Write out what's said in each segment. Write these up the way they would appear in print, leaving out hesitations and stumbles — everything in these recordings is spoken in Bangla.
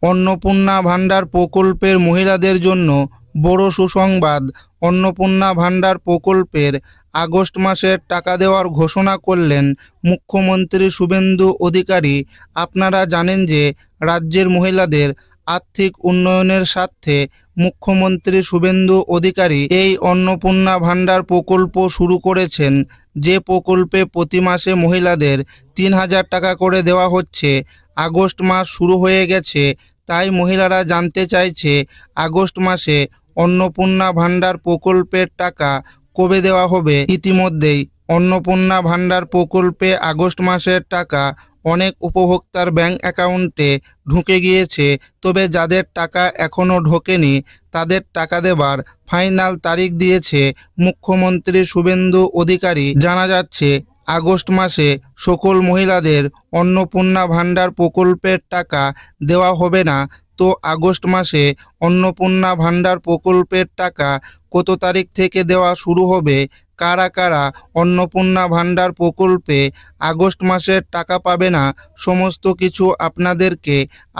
অন্নপূর্ণা ভান্ডার প্রকল্পের মহিলাদের জন্য বড় সুসংবাদ। অন্নপূর্ণা ভান্ডার প্রকল্পের আগস্ট মাসের টাকা দেওয়ার ঘোষণা করলেন মুখ্যমন্ত্রী শুভেন্দু অধিকারী। আপনারা জানেন যে রাজ্যের মহিলাদের আর্থিক উন্নয়নের স্বার্থে মুখ্যমন্ত্রী শুভেন্দু অধিকারী এই অন্নপূর্ণা ভান্ডার প্রকল্প শুরু করেছেন, যে প্রকল্পে প্রতি মাসে মহিলাদের ৩,০০০ টাকা করে দেওয়া হচ্ছে। আগস্ট মাস শুরু হয়ে গেছে, তাই মহিলারা জানতে চাইছে আগস্ট মাসে অন্নপূর্ণা ভান্ডার প্রকল্পের টাকা কবে দেওয়া হবে। ইতিমধ্যেই অন্নপূর্ণা ভান্ডার প্রকল্পে আগস্ট মাসের টাকা অনেক উপভোক্তার ব্যাংক অ্যাকাউন্টে ঢুকে গিয়েছে। তবে যাদের টাকা এখনও ঢোকেনি তাদের টাকা দেবার ফাইনাল তারিখ দিয়েছে মুখ্যমন্ত্রী শুভেন্দু অধিকারী। জানা যাচ্ছে আগস্ট মাসে সকল মহিলাদের অন্নপূর্ণা ভান্ডার প্রকল্পের টাকা দেওয়া হবে না। তো আগস্ট মাসে অন্নপূর্ণা ভান্ডার প্রকল্পের টাকা কত তারিখ থেকে দেওয়া শুরু হবে, কারা কারা অন্নপূর্ণা ভান্ডার প্রকল্পে আগস্ট মাসের টাকা পাবে না, সমস্ত কিছু আপনাদেরকে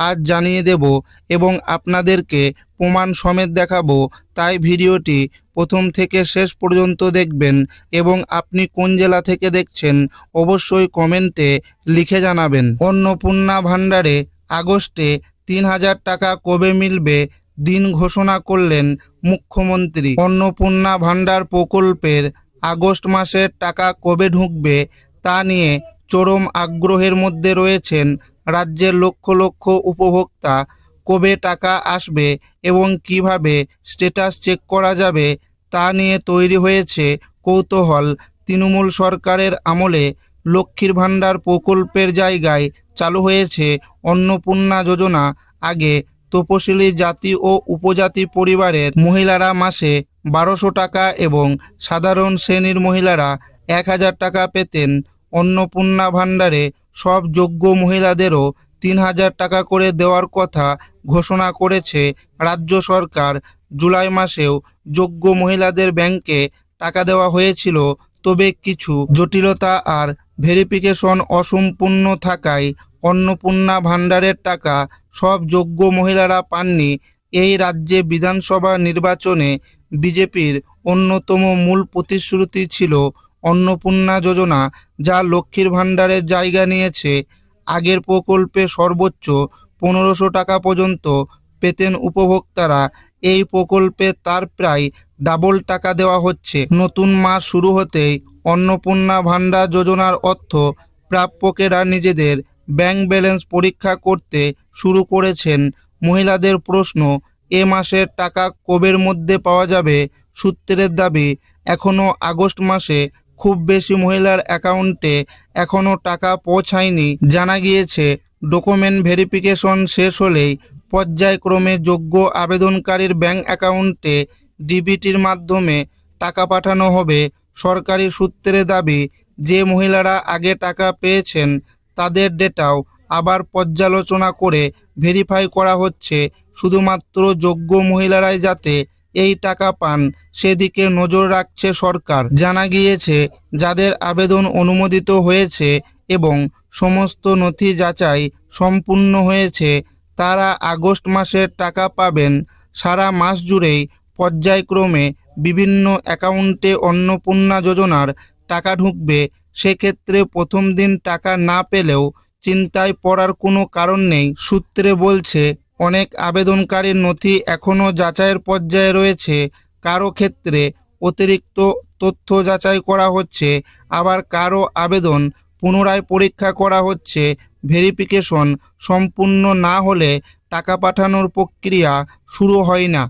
আজ জানিয়ে দেব এবং আপনাদেরকে প্রমাণ সমেত দেখাবো। তাই ভিডিওটি প্রথম থেকে শেষ পর্যন্ত দেখবেন এবং আপনি কোন জেলা থেকে দেখছেন অবশ্যই কমেন্টে লিখে জানাবেন। অন্নপূর্ণা ভান্ডারে আগস্টে ৩,০০০ টাকা কবে মিলবে, দিন ঘোষণা করলেন মুখ্যমন্ত্রী। অন্নপূর্ণা ভান্ডার প্রকল্পের আগস্ট মাসের টাকা কবে ঢুকবে তা নিয়ে চরম আগ্রহের মধ্যে রয়েছেন রাজ্যের লক্ষ লক্ষ উপভোক্তা। কবে টাকা আসবে এবং কিভাবে স্ট্যাটাস চেক করা যাবে তা নিয়ে তৈরি হয়েছে কৌতূহল। তৃণমূল সরকারের আমলে লক্ষ্মীর ভান্ডার প্রকল্পের জায়গায় চালু হয়েছে অন্নপূর্ণা যোজনা। আগে তপশিলি জাতি ও উপজাতি পরিবারের মহিলারা মাসে ১২০০ টাকা এবং সাধারণ শ্রেণীর মহিলারা ১,০০০ টাকা পেতেন। অন্নপূর্ণা ভান্ডারে সব যোগ্য মহিলাদেরও ৩,০০০ টাকা করে দেওয়ার কথা ঘোষণা করেছে রাজ্য সরকার। জুলাই মাসেও যোগ্য মহিলাদের ব্যাংকে টাকা দেওয়া হয়েছিল, তবে কিছু জটিলতা আর ভেরিফিকেশন অসম্পূর্ণ থাকায় অন্নপূর্ণা ভান্ডারের টাকা সব যোগ্য মহিলারা পাননি। এই রাজ্যে বিধানসভা নির্বাচনে বিজেপির অন্যতম মূল প্রতিশ্রুতি ছিল অন্নপূর্ণা যোজনা, যা লক্ষ্মীর ভান্ডারের জায়গা নিয়েছে। আগের প্রকল্পে সর্বোচ্চ ১৫০০ টাকা পর্যন্ত পেতেন উপভোক্তারা। এই প্রকল্পে তার প্রায় ডাবল টাকা দেওয়া হচ্ছে। নতুন মাস শুরু হতেই অন্নপূর্ণা ভান্ডার যোজনার অর্থ প্রাপকেরা নিজেদের ব্যাংক ব্যালেন্স পরীক্ষা করতে শুরু করেছেন। মহিলাদের প্রশ্ন, এ মাসের টাকা কবের মধ্যে পাওয়া যাবে? সূত্রের দাবি, এখনও আগস্ট মাসে খুব বেশি মহিলার অ্যাকাউন্টে এখনও টাকা পৌঁছায়নি। জানা গিয়েছে ডকুমেন্ট ভেরিফিকেশন শেষ হলেই পর্যায়ক্রমে যোগ্য আবেদনকারীর ব্যাংক অ্যাকাউন্টে ডিবিটির মাধ্যমে টাকা পাঠানো হবে। সরকারি সূত্রে দাবি, যে মহিলারা আগে টাকা পেয়েছেন তাদের ডেটাও আবার পর্যালোচনা করে ভেরিফাই করা হচ্ছে। শুধুমাত্র যোগ্য মহিলারাই যাতে এই টাকা পান সেদিকে নজর রাখছে সরকার। জানা গিয়েছে যাদের আবেদন অনুমোদিত হয়েছে এবং সমস্ত নথি যাচাই সম্পূর্ণ হয়েছে তারা আগস্ট মাসের টাকা পাবেন। সারা মাস জুড়েই পর্যায়ক্রমে বিভিন্ন অ্যাকাউন্টে অন্নপূর্ণা যোজনার টাকা ঢুকবে। সেক্ষেত্রে প্রথম দিন টাকা না পেলেও চিন্তায় পড়ার কোনো কারণ নেই। সূত্রে বলছে, অনেক আবেদনকারীর নথি এখনও যাচাইয়ের পর্যায়ে রয়েছে। কারো ক্ষেত্রে অতিরিক্ত তথ্য যাচাই করা হচ্ছে, আবার কারো আবেদন পুনরায় পরীক্ষা করা হচ্ছে। ভেরিফিকেশন সম্পূর্ণ না হলে টাকা পাঠানোর প্রক্রিয়া শুরু হয় না।